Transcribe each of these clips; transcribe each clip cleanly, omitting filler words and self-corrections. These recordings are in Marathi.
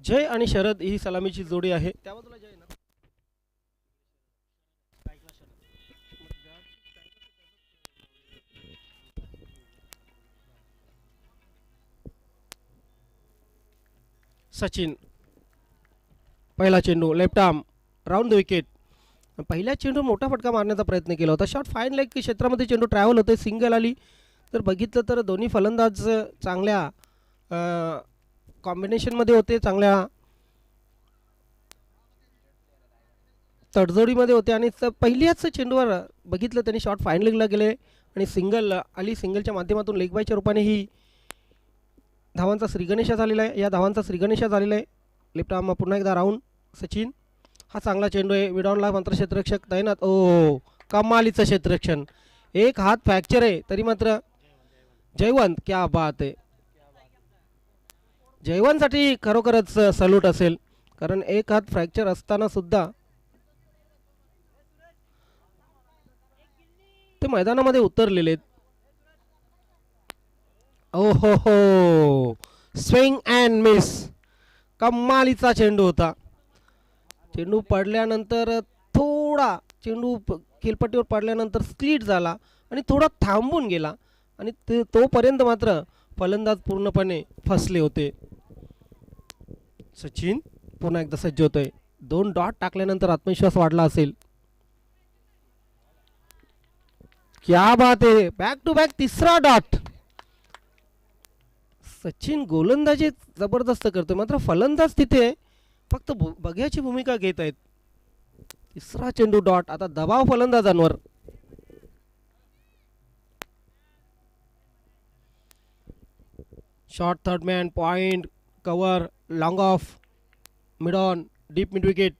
जय आणि शरद ही सलामीची जोडी आहे. त्या बाजूला जय ना. सचिन पहिला चेंडू left arm round the wicket. पहिल्या चेंडू मोठा फटका मारण्याचा प्रयत्न केला होता. शॉट फाईन लेग क्षेत्रामध्ये चेंडू ट्रॅव्हल होते, सिंगल आली. तर बघितलं तर दोन्ही फलंदाज चांगल्या कॉम्बिनेशनमध्ये होते, चांगल्या तडजोडीमध्ये होते आणि पहिल्याच चेंडूवर बघितलं त्यांनी शॉट फाईन लेगला गेले आणि सिंगल आली. सिंगलच्या माध्यमातून लेग बायच्या रूपाने ही धावांचा श्रीगणेशा झालेला आहे. या धावांचा श्रीगणेशा झालेला आहे. लेफ्ट आर्म पुन्हा एकदा राऊंड. सचिन हा चांगला चेंडू आहे. विडाऊनला मात्र क्षेत्ररक्षक तैनात. ओ कमालीचं क्षेत्ररक्षण. एक हात फ्रॅक्चर आहे तरी मात्र जयवंत क्या बात आहे. जयवंतसाठी खरोखरच सल्यूट असेल, कारण एक हात फ्रॅक्चर असताना सुद्धा ते मैदानामध्ये उतरलेले आहेत. ओ हो हो, स्विंग अँड मिस. कमालीचा चेंडू होता. चेंडू पडल्यानंतर थोडा चेंडू किलपट्टीवर पडल्यानंतर स्लीट झाला आणि थोडा थांबून गेला आणि तोपर्यंत मात्र फलंदाज पूर्णपणे फसले होते. सचिन पुन्हा एकदा सज्ज होतोय. 2 डॉट टाकल्यानंतर आत्मविश्वास वाढला असेल. क्या बात आहे, बॅक टू बॅक तिसरा डॉट. सचिन गोलंदाजी जबरदस्त करतोय, मात्र फलंदाज तिथे फक्त बघ्याची भूमिका घेत आहेत. तिसरा चेंडू डॉट. आता दबाव फलंदाजांवर. Short third man point cover long off mid on deep mid wicket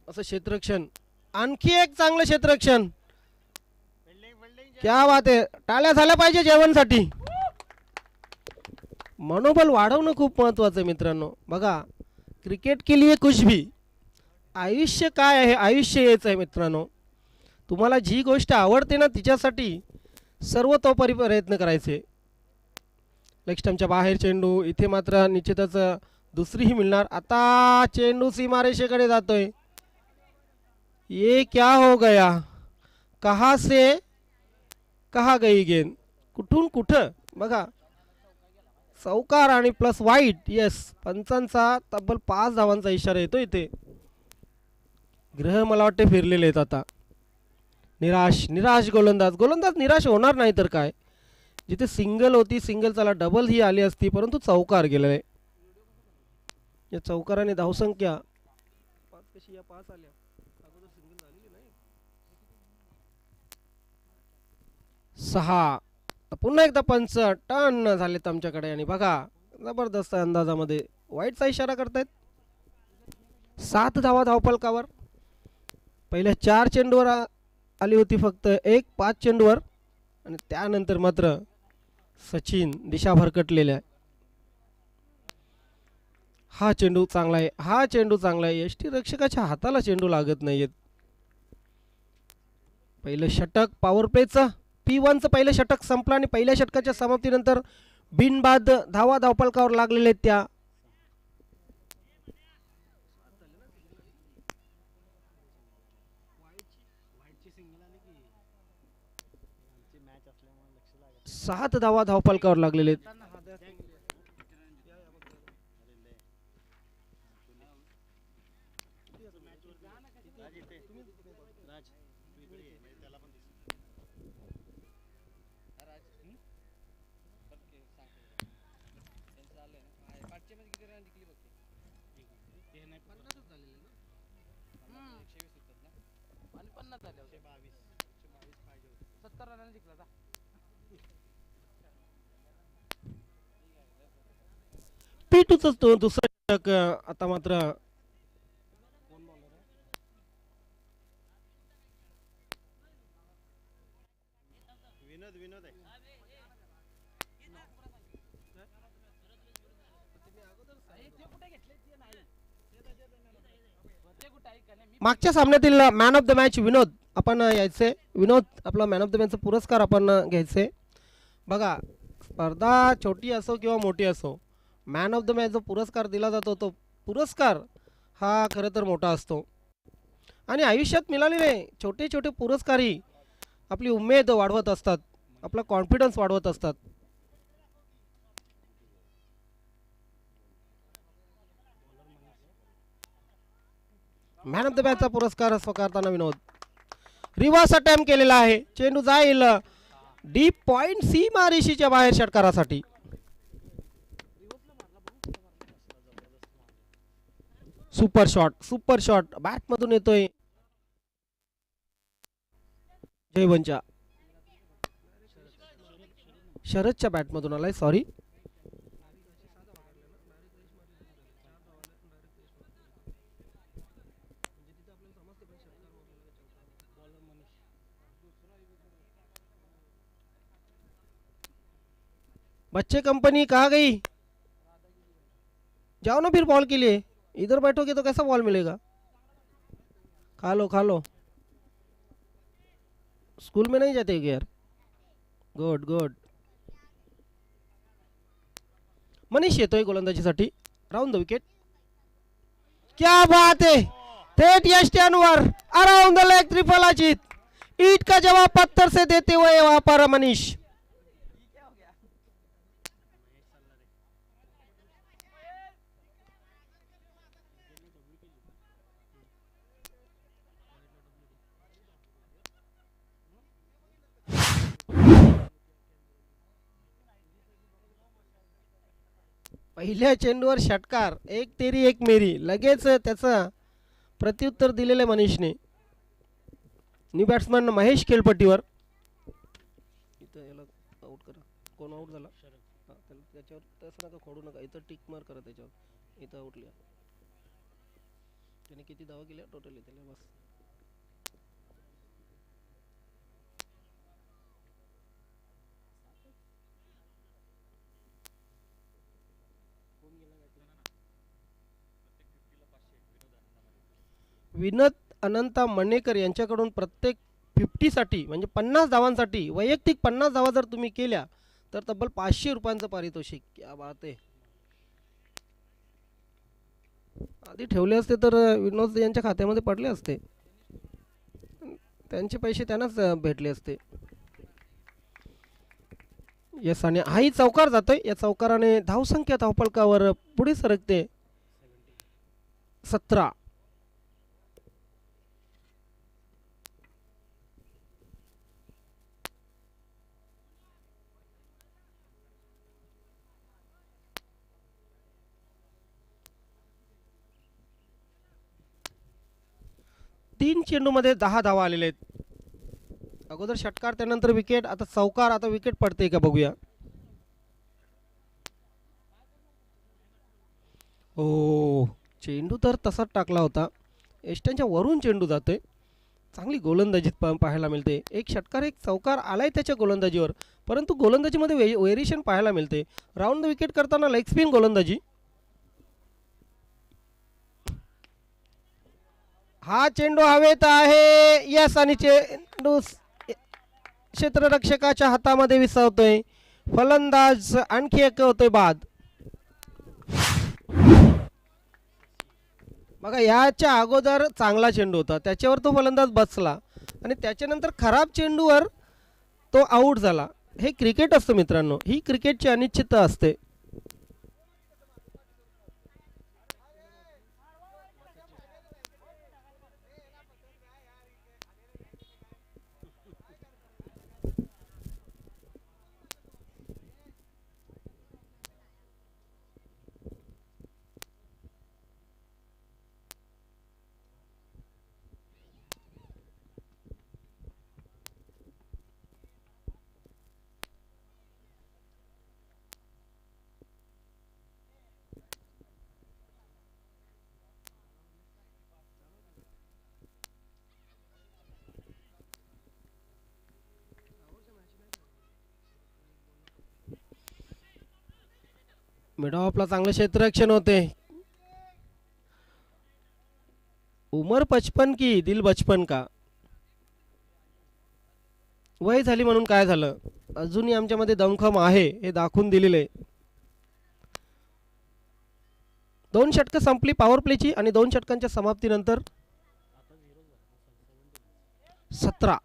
असं क्षेत्ररक्षण. आणखी एक चांगलं क्षेत्ररक्षण. क्या बात आहे, टाळ्या झाल्या पाहिजे जयवंतसाठी. मनोबल वाढवणं खूप महत्त्वाचं आहे मित्रांनो. बघा, क्रिकेट के लिए कुछ भी. आयुष्य काय आहे, आयुष्य हेच आहे मित्रांनो. तुम्हाला जी गोष्ट आवडते ना तिच्यासाठी सर्वतोपरी प्रयत्न करायचे. लेग स्टंपच्या बाहेर चेंडू. इथे मात्र निश्चितच दुसरीही मिळणार. आता चेंडू सीमारेषेकडे जातोय. ये क्या हो गया, कहा से कहा गई गेंद. कुठून कुठं. बघा, चौकार आणि प्लस वाईट. येस, पंचांचा तब्बल 5 धावांचा इशारा येतो इथे. ग्रह मला वाटते फिरलेले आहेत आता. निराश निराश गोलंदाज. गोलंदाज निराश होणार नाही तर काय. जिथे सिंगल होती, सिंगल चला डबल ही आली असती, परंतु चौकार गेलेला आहे. या चौकाराने धावसंख्या 5 कशी या 5 आल्या. अगोदर सिंगल झालेली नाही. 6. पुन्हा एकदा पंच टर्न झालेत आमच्याकडे आणि बघा जबरदस्त अंदाजामध्ये वाईटचा इशारा करतायत. 7 धावा धावफलकावर. पहिल्या 4 चेंडूवर आली होती फक्त. 5 चेंडूवर आणि त्यानंतर मात्र सचिन दिशा भरकटलेल्या. हा चेंडू चांगला आहे, हा चेंडू चांगला आहे. यष्टी रक्षकाच्या हाताला चेंडू लागत नाहीयेत. पहिलं षटक पॉवर प्लेचं P1चं पहिलं षटक संपलं आणि पहिल्या षटकाच्या समाप्तीनंतर बिनबाद धावा धावफलकावर लागलेले आहेत त्या. सात धावा धावफलकावर लागलेले आहेत. P2चं दुसरं षटक आता मात्र मागच्या सामन्यातील मॅन ऑफ द मॅच विनोद आपण यायचे. विनोद आपला मॅन ऑफ द मॅचचा पुरस्कार आपण घ्यायचे. बघा, स्पर्धा छोटी असो किंवा मोठी असो, मॅन ऑफ द मॅच जो पुरस्कार दिला जातो तो पुरस्कार हा खरं तर मोठा असतो आणि आयुष्यात मिळालेले छोटे छोटे पुरस्कारही आपली उमेद वाढवत असतात, आपला कॉन्फिडन्स वाढवत असतात. मॅन ऑफ द मॅचचा पुरस्कार स्वीकारताना विनोद रिव्हर्स अटेम्प्ट केलेला आहे. चेंडू जाईल डीप पॉइंट सीमा रेषेच्या बाहेर षटकारासाठी. सुपर शॉट बॅट मधून येतोय जयवंतच्या शरदच्या बॅट मधून आलाय. सॉरी, बच्चे कंपनी कहाँ गई? जाओ ना फिर बॉल के लिए. इधर बैठोगे तो कैसा बॉल मिलेगा? खा लो खा लो. स्कूल में नहीं जाते क्या यार? Good good. मनीष येतोय गोलंदाजीसाठी. Round the wicket. क्या बात है, थेट यष्ट्यांवर अराउंड द लेग ट्रिपल अजित. ईट का जवाब पत्थर से देते हुए वहां पर मनीष. पहिल्या चेंडूवर षटकार. एक तेरी एक मेरी. लगेच त्याचा प्रत्युत्तर दिलेले मनीषने. न्यू बॅट्समन महेश खेळपट्टीवर. इथं याला आउट करा. कोण आउट झाला? त्याच्यावर तसं नका खोडू नका. इथं टिक मार करा त्याच्यावर. इथं आउट लिहा. त्याने किती धावा केल्या टोटल इथे बस. विनोद अनंता मणेकर यांच्याकडून प्रत्येक 50साठी म्हणजे 50 धावांसाठी वैयक्तिक 50 धावा जर तुम्ही केल्या तर तब्बल 500 रुपयांचं पारितोषिक. क्या बात आहे. आधी ठेवले असते तर विनोद यांच्या खात्यामध्ये पडले असते. त्यांचे पैसे त्यांनाच भेटले असते. यस, आणि हाही चौकार जातोय. या चौकाराने धावसंख्या धावफलकावर पुढे सरकते. 17. तीन चेंडूमध्ये 10 धावा आलेले आहेत. अगोदर षटकार त्यानंतर विकेट, आता चौकार, आता विकेट पडते का बघूया. ओ, चेंडू तर तसाच टाकला होता. एस्टनच्या वरून चेंडू जातोय. चांगली गोलंदाजीत पाहायला मिळते. एक षटकार एक चौकार आलाय त्याच्या गोलंदाजीवर, परंतु गोलंदाजीमध्ये व्हेरिएशन पाहायला मिळते. राऊंड द विकेट करताना लेग स्पिन गोलंदाजी. हा चेंडू हवेत आहे. यस, आणि चेंडू क्षेत्ररक्षकाच्या हातामध्ये विसावतोय. फलंदाज आणखी एक होतोय बाद. बघा, याच्या अगोदर चांगला चेंडू होता, त्याच्यावर तो फलंदाज बसला आणि त्याच्यानंतर खराब चेंडूवर तो आऊट झाला. हे क्रिकेट असतं मित्रांनो. ही क्रिकेटची अनिश्चितता असते. मिड ऑफला चांगले क्षेत्ररक्षण होते. उमर 55 की दिल बचपन का. वय झाली म्हणून काय झालं, अजूनही आमच्यामध्ये दमखम आहे हे दाखवून दिलेले. 2 षटकं संपली पॉवर प्लेची आणि 2 षटकांच्या समाप्तीनंतर 17.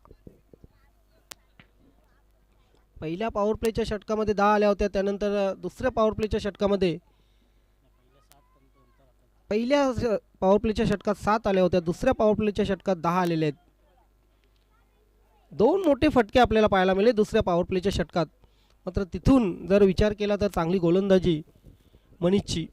पहिल्या पॉवर प्लेच्या षटकामध्ये 10 आल्या होत्या, त्यानंतर दुसऱ्या पॉवर प्लेच्या षटकामध्ये पहिल्या पॉवर प्लेच्या षटकात 7 आल्या होत्या, दुसऱ्या पॉवर प्लेच्या षटकात 10 आलेले आहेत. 2 मोठे फटके आपल्याला पाहायला मिळाले दुसऱ्या पॉवर प्लेच्या षटकात. मात्र तिथून जर विचार केला तर चांगली गोलंदाजी मनीषची.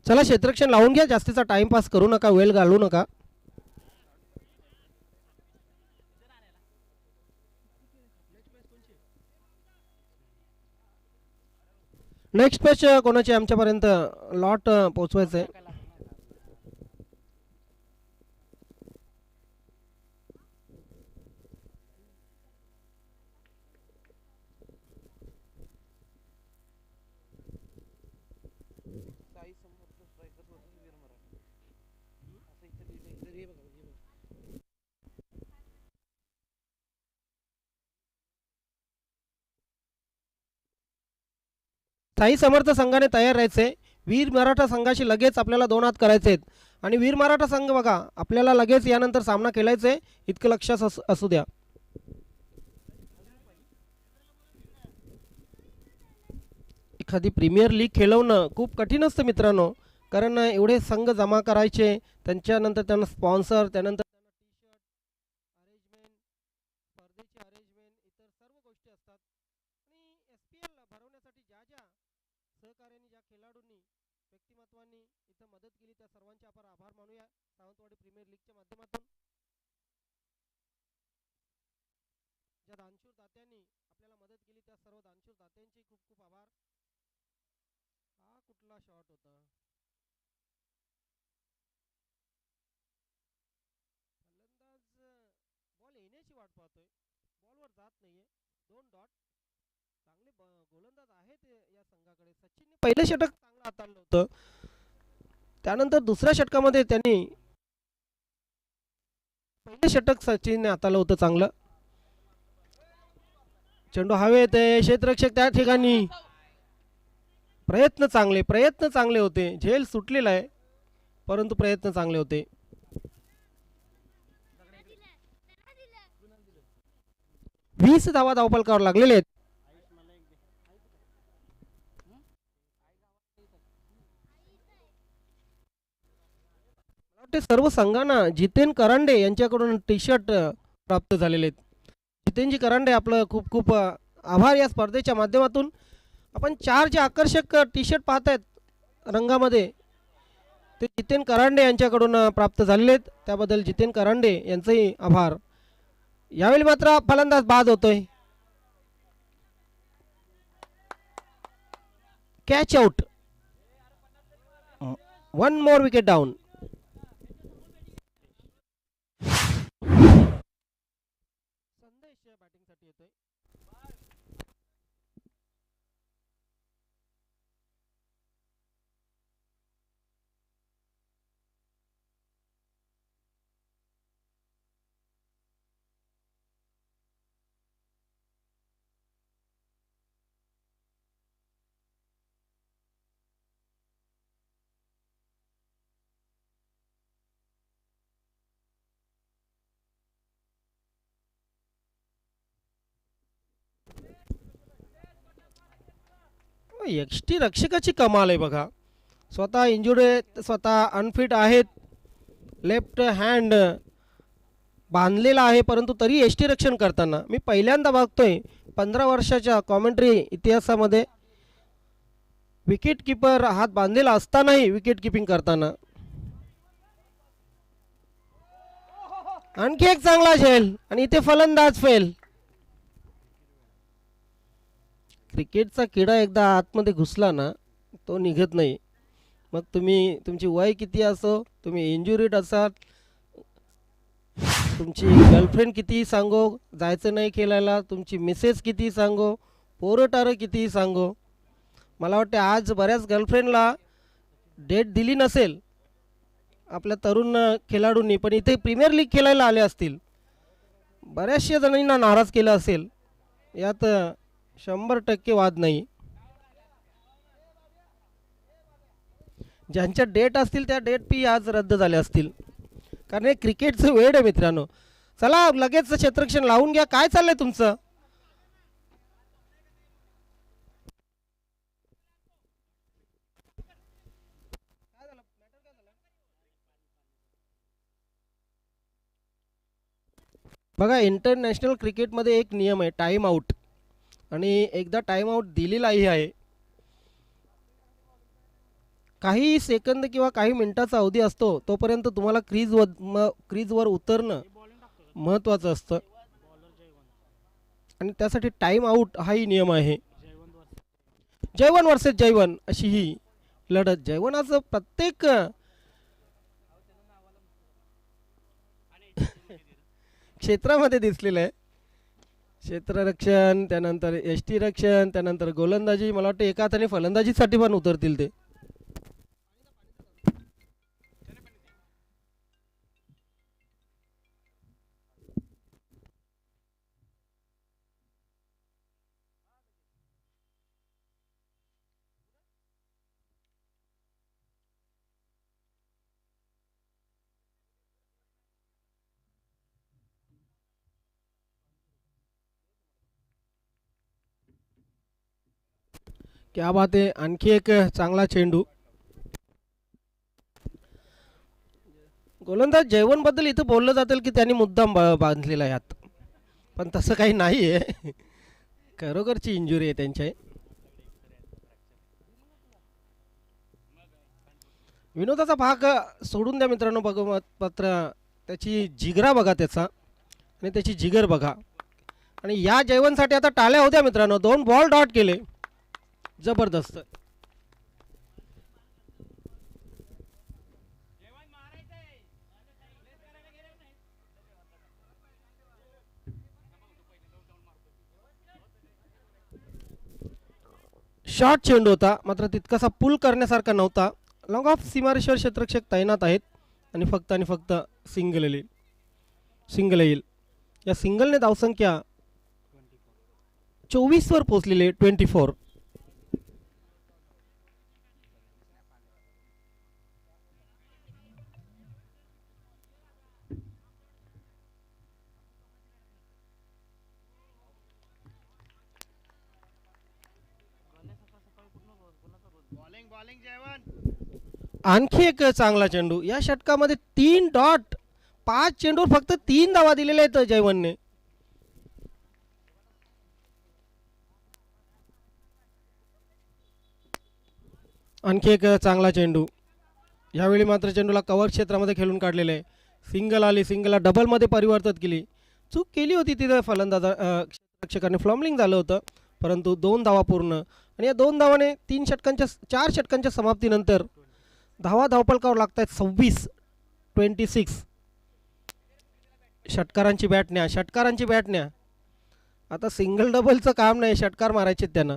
चला क्षेत्ररक्षण लावून घ्या, जास्तीचा टाइमपास करू नका, वेळ घालवू नका. नेक्स्ट मॅच कोणाची आमच्यापर्यंत लॉट पोहोचवायचं आहे. साई समर्थ संघाने तयार राहायचे. वीर मराठा संघाशी लगेच आपल्याला 2 हात करायचे आहेत आणि वीर मराठा संघ बघा आपल्याला लगेच यानंतर सामना खेळायचा आहे, इतकं लक्षात असू द्या. एखादी प्रीमियर लीग खेळवणं खूप कठीण असतं मित्रांनो, कारण एवढे संघ जमा करायचे, त्यांच्यानंतर त्यांना स्पॉन्सर, त्यानंतर अरेंजमेंट, स्पर्धेची अरेंजमेंट, इतर सर्व गोष्टी असतात. आणि SPL भरवण्यासाठी ज्या ज्या सहकार्याने, ज्या खेळाडूंनी, व्यक्तिमत्वांनी इथं मदत केली त्या सर्वांचे आपण आभार मानूया सावंतवाडी प्रीमियर लीगच्या माध्यमातून. ज्या दानशूर दात्यांनी आपल्याला मदत केली त्या सर्व दानशूर दात्यांचे खूप खूप आभार. हा कुठला शॉट होता, फलंदाज बॉल येण्याची वाट पाहतोय, बॉलवर जात नाहीये. 2 डॉट. चांगले गोलंदाज आहेत या संघाकडे. सचिनने पहिलं षटक चांगलं हाताळलं होतं, त्यानंतर दुसऱ्या षटकामध्ये त्यांनी पहिलं षटक सचिनने हाताळलं होतं चांगलं. चेंडू हवेत आहे, क्षेत्ररक्षक त्या ठिकाणी. प्रयत्न चांगले होते, झेल सुटलेला आहे परंतु प्रयत्न चांगले होते. 20 धावा धावफलकावर लागलेले आहेत. सर्व संघांना जितेन करांडे यांच्याकडून टी शर्ट प्राप्त झालेले आहेत. जितेनजी करांडे आपलं खूप खूप आभार. या स्पर्धेच्या माध्यमातून आपण 4 जे आकर्षक टी शर्ट पाहतायत रंगामध्ये ते जितेन करांडे यांच्याकडून प्राप्त झालेले आहेत, त्याबद्दल जितेन करांडे यांचंही आभार. यावेळी मात्र फलंदाज बाद होतोय. Catch out. 1 more wicket down. संदेश बॅटिंगसाठी येतोय. यष्टी रक्षकाची कमाल आहे बघा. स्वतः इंजुर्ड आहेत, स्वतः अनफिट आहेत, लेफ्ट हँड बांधलेला आहे, परंतु तरी यष्टी रक्षण करताना मी पहिल्यांदा बघतोय 15 वर्षाच्या कॉमेंट्री इतिहासामध्ये विकेट कीपर हात बांधलेला असतानाही विकेट किपिंग करताना. आणखी एक चांगला झेल आणि इथे फलंदाज फेल. क्रिकेटचा किडा एकदा आतमध्ये घुसला ना तो निघत नाही. मग तुमची वय किती असो, तुम्ही इंजुरीड असाल, तुमची गर्लफ्रेंड कितीही सांगो जायचं नाही खेळायला, तुमची मिसेस कितीही सांगो, पोरं टारं कितीही सांगो, मला वाटते आज बऱ्याच गर्लफ्रेंडला डेट दिली नसेल आपल्या तरुण खेळाडूंनी, पण इथे प्रीमियर लीग खेळायला आले असतील, बऱ्याचशा जणांना नाराज केलं असेल, यात 100% वाद नाही. ज्यांच्या डेट असतील त्या डेट पी आज रद्द झाल्या असतील, कारण हे क्रिकेटचं वेळ आहे मित्रांनो. चला लगेच क्षेत्ररक्षण लावून घ्या. काय चाललंय तुमचं? बघा, इंटरनॅशनल क्रिकेटमध्ये एक नियम आहे टाईम आऊट, आणि एकदा टाईम आऊट दिलेलाही आहे. काही सेकंद किंवा काही मिनिटाचा अवधी असतो, तोपर्यंत तुम्हाला क्रीजवर उतरणं महत्त्वाचं असतं, आणि त्यासाठी टाईम आऊट हाही नियम आहे. जयवन वर्सेस जयवन अशी ही लढत जयवनाचं प्रत्येक क्षेत्रामध्ये दिसलेलं आहे. क्षेत्ररक्षण, त्यानंतर यष्टीरक्षण, त्यानंतर गोलंदाजी, मला वाटतं एका हाताने फलंदाजीसाठी पण उतरतील ते. क्या बात आहे, आणखी एक चांगला चेंडू. गोलंदाज जयवनबद्दल इथं बोललं जातं की त्यांनी मुद्दाम बांधलेला आहे हात, पण तसं काही नाही आहे. खरोखरची इंजुरी आहे त्यांच्या. विनोदाचा भाग सोडून द्या मित्रांनो. बघ पत्र त्याची जिगरा बघा त्याचा, आणि त्याची जिगर बघा. आणि या जयवनसाठी आता टाळ्या होत्या मित्रांनो. 2 बॉल डॉट केले, जबरदस्त. शॉर्ट चेंडू होता, मात्र तितकासा पुल करण्यासारखा नव्हता. लॉंग ऑफ सीमारेषेवर क्षेत्ररक्षक तैनात आहेत, आणि फक्त सिंगल येईल. या सिंगलने धावसंख्या 24वर पोहोचलेली, 24. आणखी एक चांगला चेंडू. या षटकामध्ये 3 डॉट, 5 चेंडूवर फक्त 3 धावा दिलेल्या आहेत जयवनने. आणखी एक चांगला चेंडू. यावेळी मात्र चेंडूला कव्हर क्षेत्रामध्ये खेळून काढलेले आहे. सिंगल आली, सिंगलला डबलमध्ये परिवर्तित केली. चूक केली होती तिथे क्षेत्ररक्षकाने, फ्लॉम्बलिंग झालं होतं, परंतु 2 धावा पूर्ण. आणि या 2 धावाने 4 षटकांच्या समाप्तीनंतर धावपलकावर लागत आहेत 26. षटकारांची बॅट न्या. आता सिंगल डबलचं काम नाही, षटकार मारायचे त्यांना.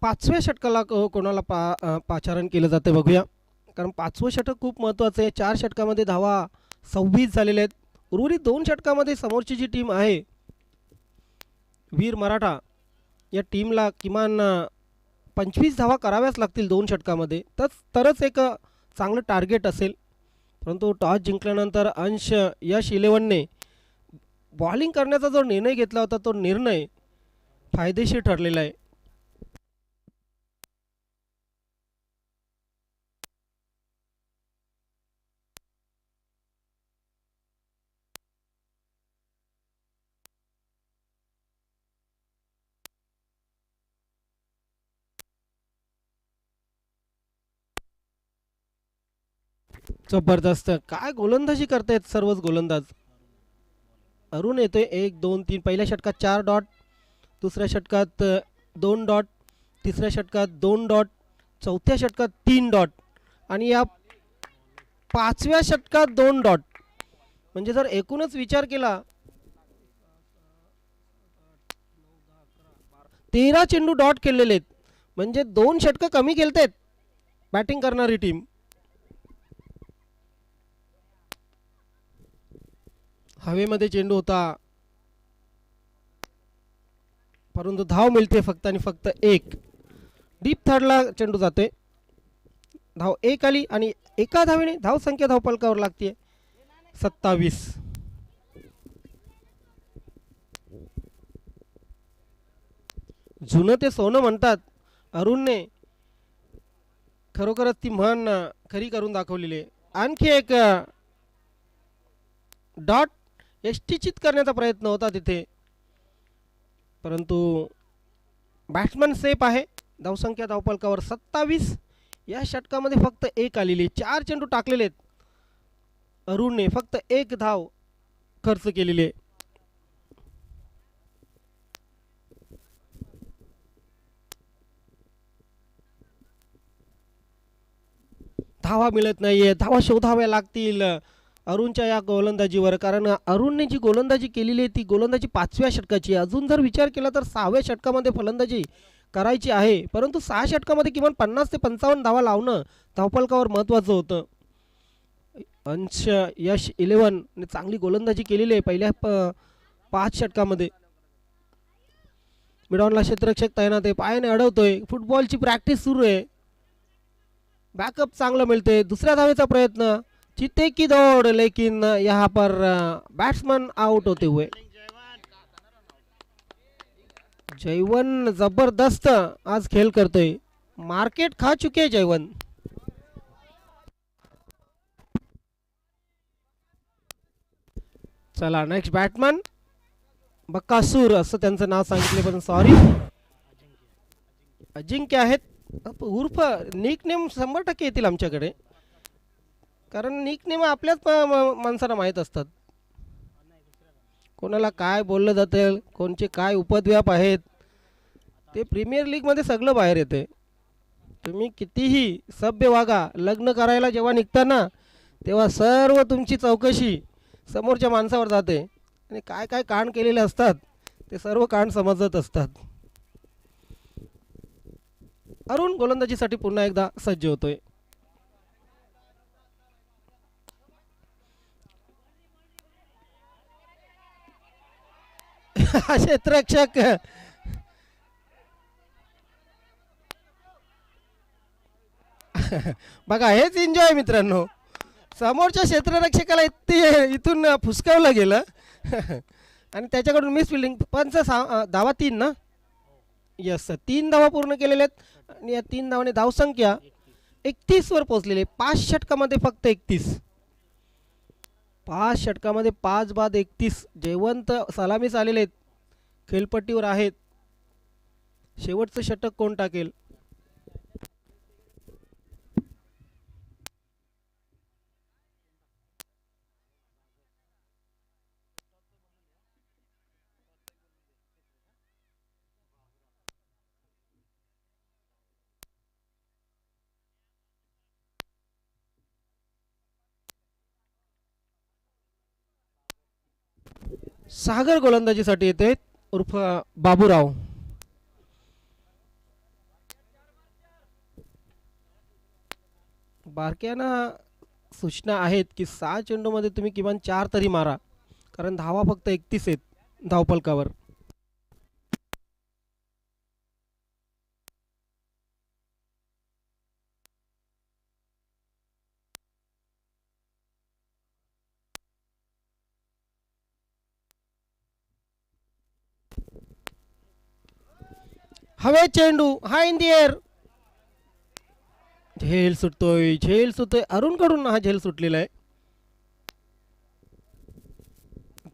पाचव्या षटकाला कोणाला पाचारण केलं जाते बघूया, कारण 5वं षटक खूप महत्त्वाचं आहे. 4 षटकामध्ये धावा 26 झालेल्या आहेत. उर्वरित 2 षटकामध्ये समोरची जी टीम आहे वीर मराठा, या टीमला किमान 25 धावा कराव्याच लागतील 2 षटकामध्ये, तरच एक चांगलं टार्गेट असेल. परंतु टॉस जिंकल्यानंतर अंश यश 11ने बॉलिंग करण्याचा जो निर्णय घेतला होता तो निर्णय फायदेशीर ठरलेला आहे. जबरदस्त काय गोलंदाजी करतायत सर्वच गोलंदाज. अरुण येतोय 1 2 3 पहिल्या षटकात 4 डॉट, दुसऱ्या षटकात 2 डॉट, तिसऱ्या षटकात 2 डॉट, चौथ्या षटकात 3 डॉट आणि या पाचव्या षटकात 2 डॉट. म्हणजे जर एकूणच विचार केला 13 चेंडू डॉट केलेले आहेत. म्हणजे 2 षटकं कमी केलतेत बॅटिंग करणारी टीम. हवेमध्ये चेंडू होता परंतु धाव मिळते फक्त आणि फक्त एक. डीप थर्डला चेंडू जातोय. धाव एक आली आणि एका धावेने धावसंख्या धावफलकावर लागते 27. जुनं ते सोनं म्हणतात. अरुणने खरोखरच ती म्हण खरी करून दाखवलेली आहे. आणखी एक डॉट यष्टीचित करण्याचा प्रयत्न होता तिथे परंतु बॅट्समन सेफ आहे. धावसंख्या धावफलकावर 27. या षटकामध्ये फक्त एक आलेली. 4 चेंडू टाकलेले आहेत. अरुणने फक्त एक धाव खर्च केलेली आहे. धावा मिळत नाहीये. धावा शोधाव्या लागतील अरुणच्या या गोलंदाजीवर. कारण अरुणने जी गोलंदाजी केलेली आहे ती गोलंदाजी 5व्या षटकाची. अजून जर विचार केला तर 6व्या षटकामध्ये फलंदाजी करायची आहे. परंतु 6 षटकामध्ये किमान 50 ते 55 धावा लावणं धावफलकावर महत्त्वाचं होतं. अंश यश 11 ने चांगली गोलंदाजी केलेली आहे पहिल्या 5 षटकामध्ये. मिडॉनला क्षेत्ररक्षक तैनात आहे. पायाने अडवतोय. फुटबॉलची प्रॅक्टिस सुरू आहे. बॅकअप चांगलं मिळते. दुसऱ्या धावेचा प्रयत्न. जीते की दौड़ लेकिन यहाँ पर बैट्समैन आउट होते हुए. जयवन जबरदस्त आज खेल करतोय. मार्केट खा चुके जयवन. चला नेक्स्ट बॅट्समन बक्कासूर असं त्यांचं नाव सांगितले पण सॉरी अजिंक्य आहेत उर्फ निक नेम 100% येतील आमच्याकडे. कारण निक नेम आपल्याच माणसांना माहीत असतात. कोणाला काय बोललं जातं कोणचे काय उपद्व्याप आहेत ते प्रीमियर लीगमध्ये सगळं बाहेर येते. तुम्ही कितीही सभ्य वागा लग्न करायला जेव्हा निघताना तेव्हा सर्व तुमची चौकशी समोरच्या माणसावर जाते आणि काय काय कांड केलेले असतात ते सर्व कांड समजत असतात. अरुण गोलंदाजीसाठी पुन्हा एकदा सज्ज होतोय. क्षेत्ररक्षक बघा हेच एन्जॉय मित्रांनो. समोरच्या क्षेत्ररक्षकाला इथून फुसकावलं गेलं आणि त्याच्याकडून मिस फिल्डिंग. पंच धावा 3 ना. यस 3 धावा पूर्ण केलेल्या आहेत आणि या 3 धावाने धावसंख्या 31 वर पोहोचलेली आहे. 5 षटकामध्ये फक्त 31. 5 षटकामध्ये 5 बाद 31. जयवंत सलामीस आलेले आहेत. खेळपट्टीवर आहेत. शेवटचं षटक कोण टाकेल. सागर गोलंदाजीसाठी येते उर्फ बाबूराव. बारक्याना सूचना आहेत की 6 चेंडूमध्ये तुम्ही किमान 4 तरी मारा कारण धावा फक्त 31 आहेत धावफलकावर. हवे चेंडू हा इन दी एअर. झेल सुटतोय अरुण कडून हा झेल सुटलेला आहे.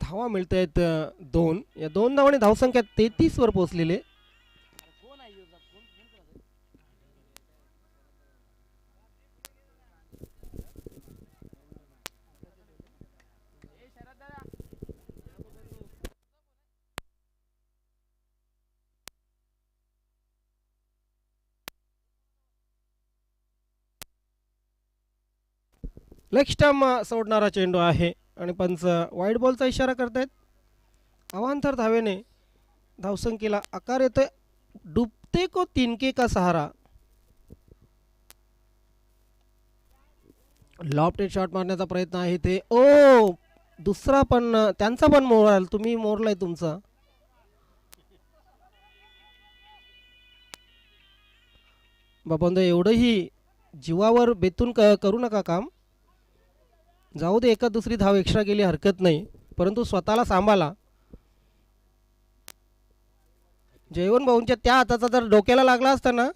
धावा मिळत आहेत 2. या 2 धावाने धावसंख्या 33 वर पोहोचलेले. लेग स्टंप सोडणारा चेंडू आहे आणि पंच वाईट बॉलचा इशारा करतायत. अवांतर धावेने धावसंख्येला आकार येतोय. डुबते को तिनके का सहारा. लॉफ्टेड शॉट मारण्याचा प्रयत्न आहे ते. ओ दुसरा पण त्यांचा पण मोराल तुम्ही मोरलाय तुमचा. बाबांनो एवढंही जीवावर बेतून करू नका काम. जाऊ दे एका दुसरी धाव एक्स्ट्रा गेली हरकत नाही, परंतु स्वतःला सांभाळा. जयवंत भाऊंच्या त्या हाताचा जर डोक्याला लागला असता ना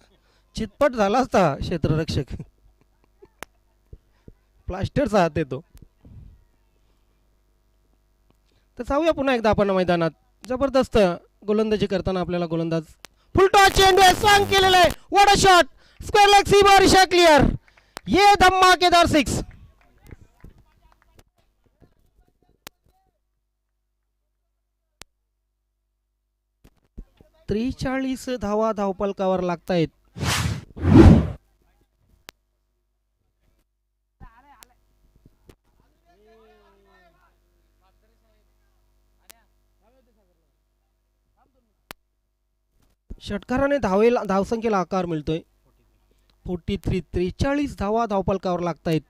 चितपट झाला असता क्षेत्ररक्षक. प्लास्टरचा हात येतो. तर जाऊया पुन्हा एकदा आपण मैदानात. जबरदस्त गोलंदाजी करताना आपल्याला गोलंदाज फुलटॉस चेंडू स्वांग केलेला आहे. What a shot. Square leg Seema Risha clear. ये धमाकेदार 6. त्रेचाळीस धावा धावपलकावर लागतायत. षटकाराने धावसंख्येला आकार मिळतोय. 43. 43 धावा धावपलकावर लागतायत.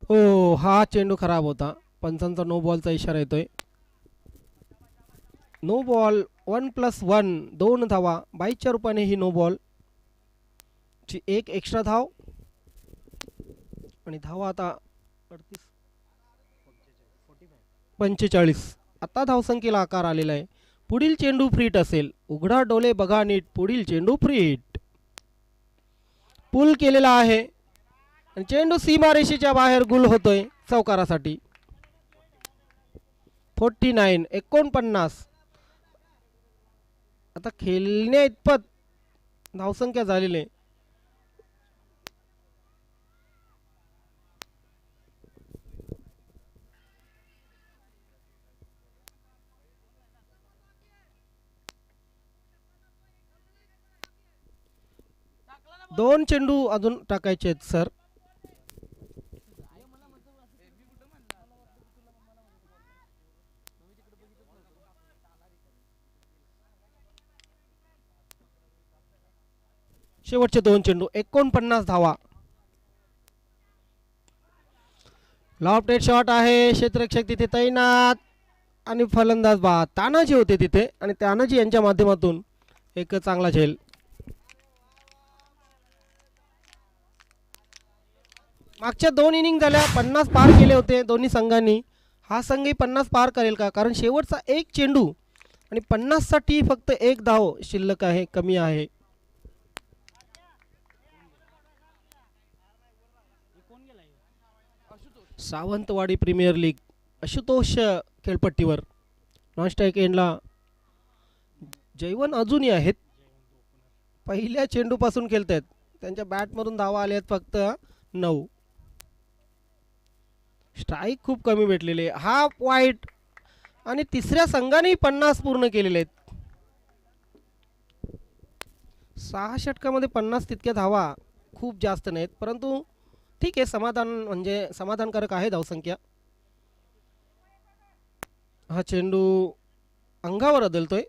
ओ हा चेंडू खराब होता. पंचांचा नो बॉलचा इशारा येतोय. नो बॉल 1+1 2 धावा. 22च्या रूपाने ही नो बॉल ची एक एक्स्ट्रा धाव आणि धावा आता 45. आता धावसंख्येला आकार आलेला आहे. पुढील चेंडू फ्रीट असेल. उघडा डोले बघा नीट. पुढील चेंडू फ्रीट. पुल केलेला आहे आणि चेंडू सीमारेषेच्या बाहेर गुल होतोय चौकारासाठी. 49. 49. आता खेळण्या इतपत धावसंख्या झालेली आहे. दोन चेंडू अजून टाकायचे आहेत सर. शेवटचे 2 चेंडू. 49 धावा. लॉफ्टेड शॉट आहे. क्षेत्ररक्षक तिथे तैनात आणि फलंदाज बाद. तानाजी होते तिथे आणि तानाजी यांच्या माध्यमातून एक चांगला झेल. मागच्या 2 इनिंग झाल्या 50 पार केले होते दोन्ही संघांनी. हा संघही 50 पार करेल का? कारण शेवटचा एक चेंडू आणि 50 साठी फक्त एक धाव शिल्लक आहे, कमी आहे. सावंतवाडी प्रीमियर लीग आशुतोष खेळपट्टीवर. नॉन स्ट्राईक एंडला जयवंत अजूनही आहेत. पहिल्या चेंडूपासून खेळत आहेत. त्यांच्या बॅटमधून धावा आल्या आहेत फक्त 9. स्ट्राईक खूप कमी भेटलेले. हा वाईट आणि तिसऱ्या संघाने 50 पूर्ण केलेले आहेत. 6 षटकामध्ये 50 तितक्या धावा खूप जास्त नाहीत, परंतु ठीक आहे. म्हणजे समाधानकारक आहे धावसंख्या. हा चेंडू अंगावर अदलतोय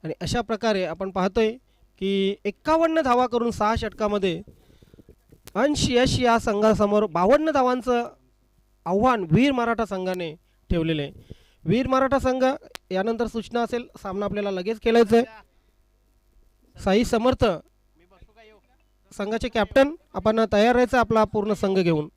आणि अशा प्रकारे आपण पाहतोय की 51 धावा करून 6 षटकामध्ये अंश यश या संघासमोर 52 धावांचं आव्हान वीर मराठा संघाने ठेवलेले आहे. वीर मराठा संघ यानंतर सूचना असेल. सामना आपल्याला लगेच खेळायचा आहे. साई समर्थ संघाचे कॅप्टन आपण तयार राहायचं आपला पूर्ण संघ घेऊन.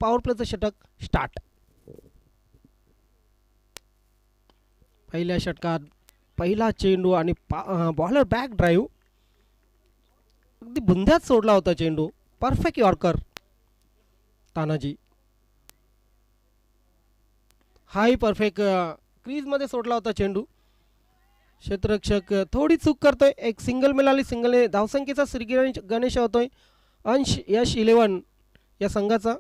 पॉवर प्लेचं षटक स्टार्ट. पहिल्या षटकात पहिला चेंडू आणि बॉलर बॅक ड्राईव्ह अगदी बुंद्यात सोडला होता चेंडू. Perfect yorker Tanaji. हाही परफेक्ट क्रीजमध्ये सोडला होता चेंडू. क्षेत्ररक्षक थोडी चूक करतोय. एक सिंगल मिळाली. सिंगल धावसंख्येचा श्री गणेश होतोय. अंश यश 11 या संघाचा.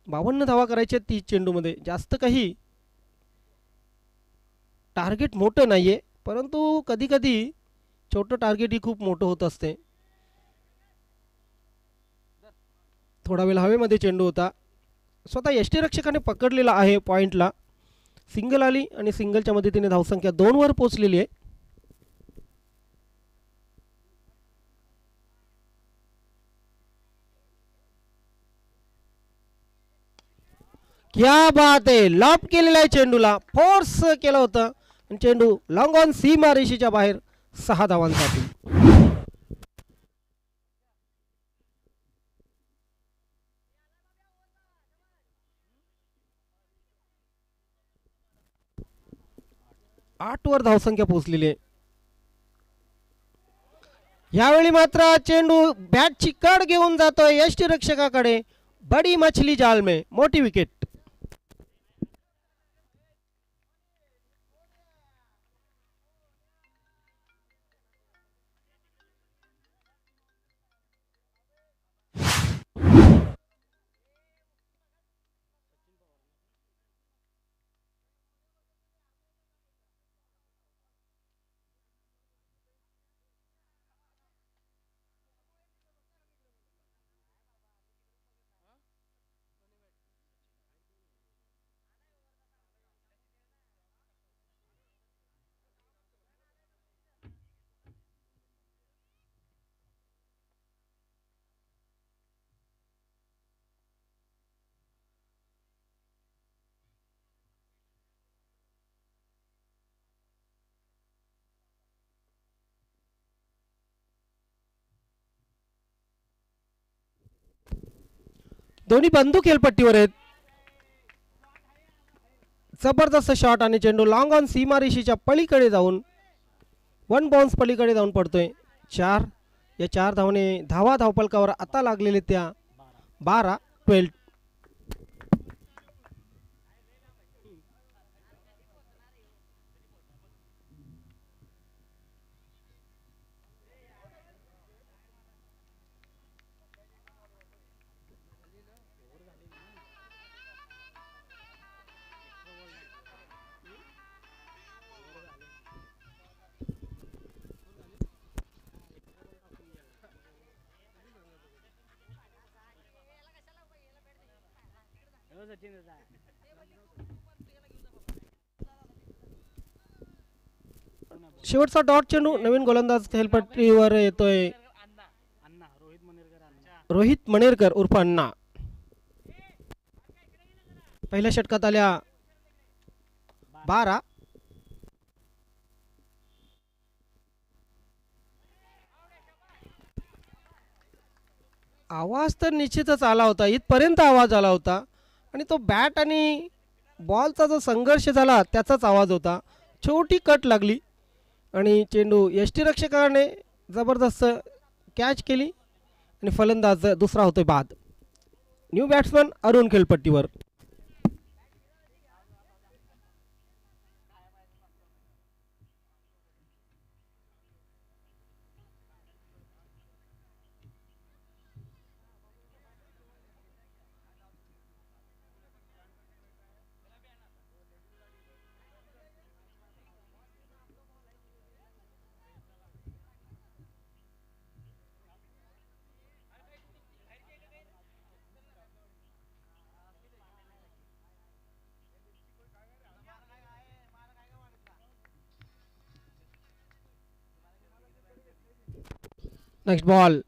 52 धावा करायच्या 30 चेंडूमध्ये. जास्त काही टार्गेट मोठं नाही आहे, परंतु कधी कधी छोटं टार्गेटही खूप मोठं होत असते. थोडा वेळ हवेमध्ये चेंडू होता. स्वतः यष्टीरक्षकाने पकडलेला आहे पॉईंटला. सिंगल आली आणि सिंगलच्या मदतीने धावसंख्या 2 वर पोहोचलेली आहे. क्या बात आहे, लॉप केलेला आहे चेंडूला, फोर्स केलं होतं आणि चेंडू लॉंग ऑन सीमारेषेच्या बाहेर 6 धावांसाठी. 8 वर धावसंख्या पोहोचलेली आहे. यावेळी मात्र चेंडू बॅटची कड घेऊन जातोय यष्टीरक्षकाकडे. बडी मछली जाल में, मोठी विकेट. दोन्ही बंधू खेळपट्टीवर आहेत. जबरदस्त शॉट आणि चेंडू लॉंग ऑन सीमारेषेच्या पलीकडे जाऊन 1 बाउन्स पलीकडे जाऊन पडतोय. 4 या 4 धावने धावपलकावर आता लागलेले त्या 12-12. शेवटचा डॉट चेंडू नवीन गोलंदाज खेळपट्टीवर येतोय रोहित मणेरकर उर्फ अण्णा. पहिल्या षटकात आल्या 12. आवाज तर निश्चितच आला होता, इथपर्यंत आवाज आला होता आणि तो बॅट आणि बॉलचा जो संघर्ष झाला त्याचाच आवाज होता. छोटी कट लागली आणि चेंडू यष्टीरक्षकाने जबरदस्त कॅच केली आणि फलंदाज दुसरा होतोय बाद. न्यू बॅट्समन अरुण खेळपट्टीवर. Next ball.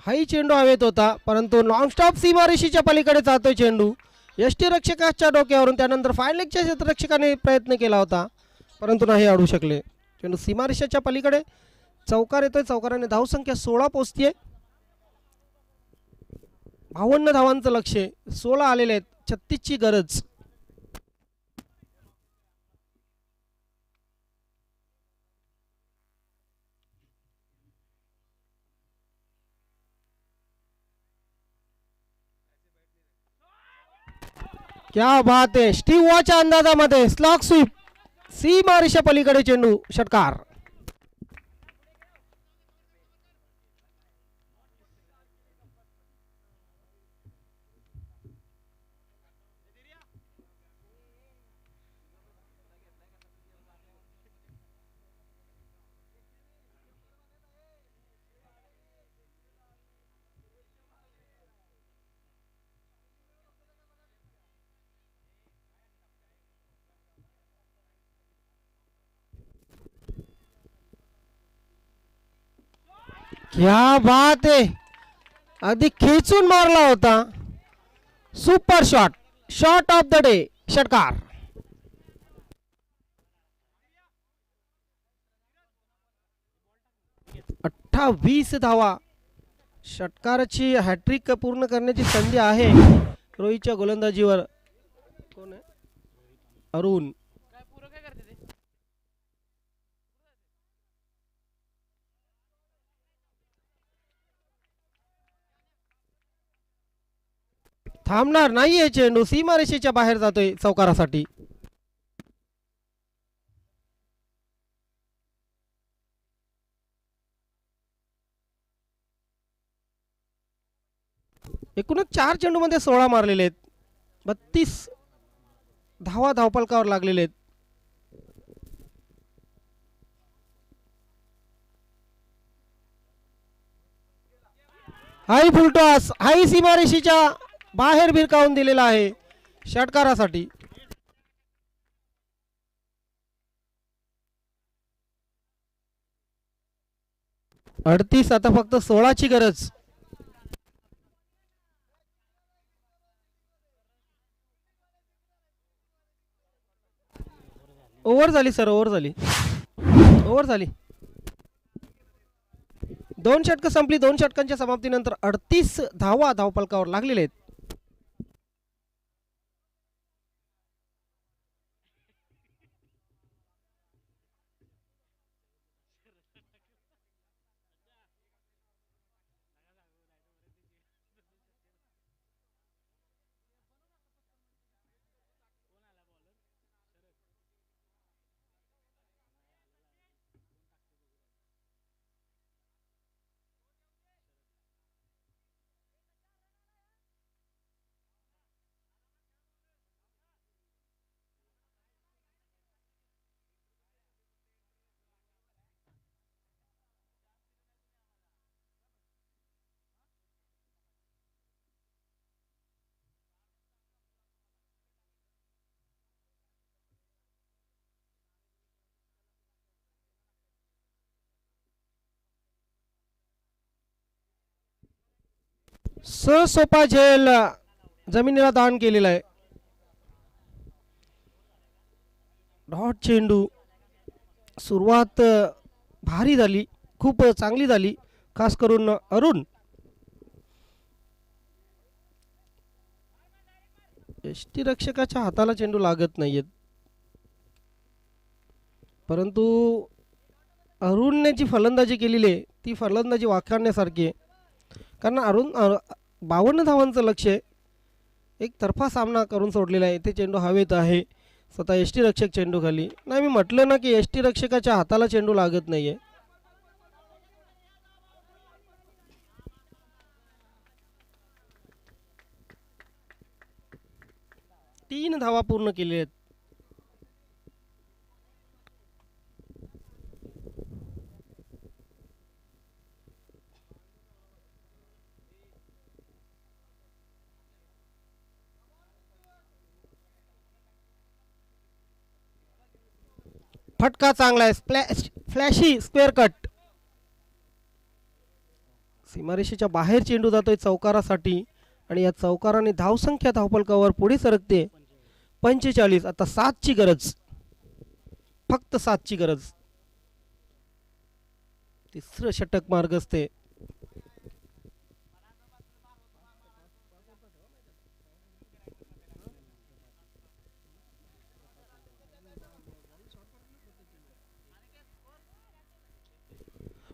हाही चेंडू हवेत होता परंतु नॉनस्टॉप सीमारेषेच्या पलीकडे जातोय चेंडू यष्टीरक्षकाच्या डोक्यावरून. त्यानंतर फायलेगच्या क्षेत्ररक्षकाने प्रयत्न केला होता परंतु नाही अडू शकले. चेंडू सीमारेषेच्या पलीकडे चौकार येतोय. चौकाराने धावसंख्या 16 पोहोचतीये. 52 धावांचं लक्ष, 16 आलेले आहेत. 36 ची गरज. क्या बात आहे, स्टीव वॉच्या अंदाजामध्ये स्लॉग स्वीप, सीमारेषा पलीकडे चेंडू, षटकार. क्या बात आहे, अगदी खेचून मारला होता. Super shot, shot of the day, षटकार. 28 धावा, षटकाराची हॅट्रिक पूर्ण करण्याची संधी आहे रोहितच्या गोलंदाजीवर. कोण आहे? अरुण. थांबणार नाहीये चेंडू, सीमारेषेच्या बाहेर जातोय चौकारासाठी. एकूणच 4 चेंडूमध्ये 16 मारलेले आहेत. 32 धावा धावपलकावर लागलेले आहेत. हाई फुलटॉस, हाई सीमारेषेच्या बाहेर भिरकावून दिलेला आहे षटकारासाठी. 38, आता फक्त 16 ची गरज. ओव्हर झाली सर, ओव्हर झाली, ओव्हर झाली. 2 षटकं संपली. 2 षटकांच्या समाप्तीनंतर 38 धावा धावपलकावर लागलेले आहेत. सोपा झेल जमिनीला दान केलेला आहे. डॉट चेंडू. सुरुवात भारी झाली, खूप चांगली झाली, खास करून अरुण. यष्टीरक्षकाच्या हाताला चेंडू लागत नाहीयेत, परंतु अरुणने जी फलंदाजी केलेली आहे ती फलंदाजी वाखाणण्यासारखी आहे. कारण अरुण 52 धावांचं लक्ष आहे, एक तर्फा सामना करून सोडलेला आहे. ते चेंडू हवेत आहे, स्वतः यष्टीरक्षक चेंडू खाली. नाही, मी म्हटलं ना की यष्टीरक्षकाच्या हाताला चेंडू लागत नाहीये. 3 धावा पूर्ण केले आहेत. फटका चांगला आहे, फ्लॅशी स्क्वेअर कट. सीमारेषेच्या बाहेर चेंडू जातोय चौकारासाठी आणि या चौकाराने धावसंख्या धावपलकावर पुढे सरकते. 45, आता 7 ची गरज, फक्त 7 ची गरज. तिसरं षटक मार्ग असते.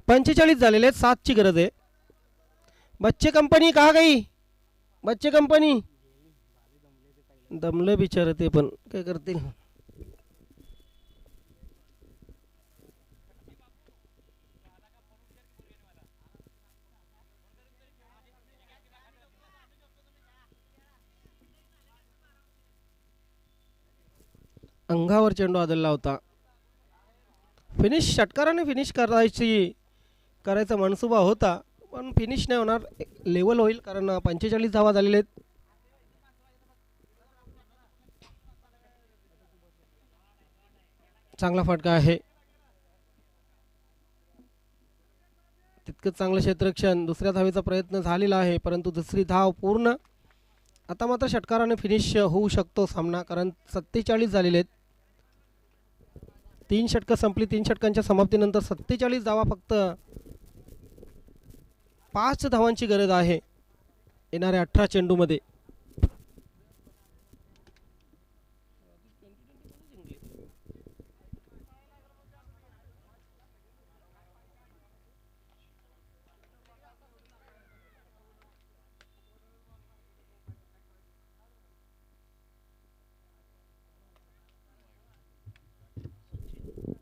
पंचेचाळीस झालेले आहेत, 7 ची गरज आहे. बच्चे कंपनी कहा गई? बच्चे कंपनी दमले बिचारे, ते पण काय करतील. अंगावर चेंडू आदळला होता. फिनिश षटकाराने फिनिश करायचा मनसुबा होता, पण फिनिश नाही होणार, लेवल होईल कारण 45 धावा झालेले आहेत. चांगला फटका आहे. तितकंच चांगलं क्षेत्ररक्षण. दुसऱ्या धावेचा प्रयत्न झालेला आहे परंतु दुसरी धाव पूर्ण. आता मात्र षटकाराने फिनिश होऊ शकतो सामना, कारण 47 झालेले आहेत. 3 षटकं संपली. 3 षटकांच्या समाप्तीनंतर 47 धावा फक्त. 5 धावांची गरज आहे येणाऱ्या 18 चेंडूमध्ये.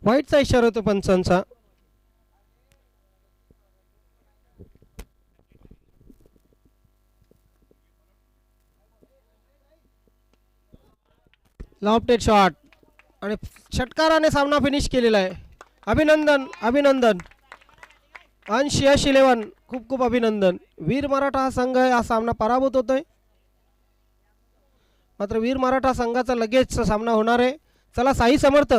वाईटचा इशारा होतो पंचांचा. लॉफ्टेड शॉट आणि षटकाराने सामना फिनिश केलेला आहे. अभिनंदन अभिनंदन. अंश यश 11 खूप खूप अभिनंदन. वीर मराठा हा संघ हा सामना पराभूत होतोय. मात्र वीर मराठा संघाचा लगेच सामना होणार आहे. चला साई समर्थ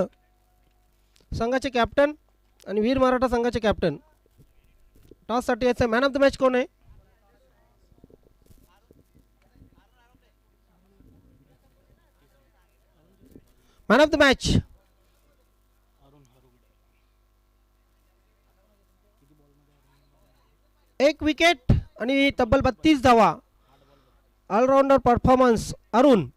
संघाचे कॅप्टन आणि वीर मराठा संघाचे कॅप्टन. टॉससाठी याचं मॅन ऑफ द मॅच कोण आहे? मॅन ऑफ द मॅच एक विकेट आणि तब्बल 32 धावा. All rounder performance Arun.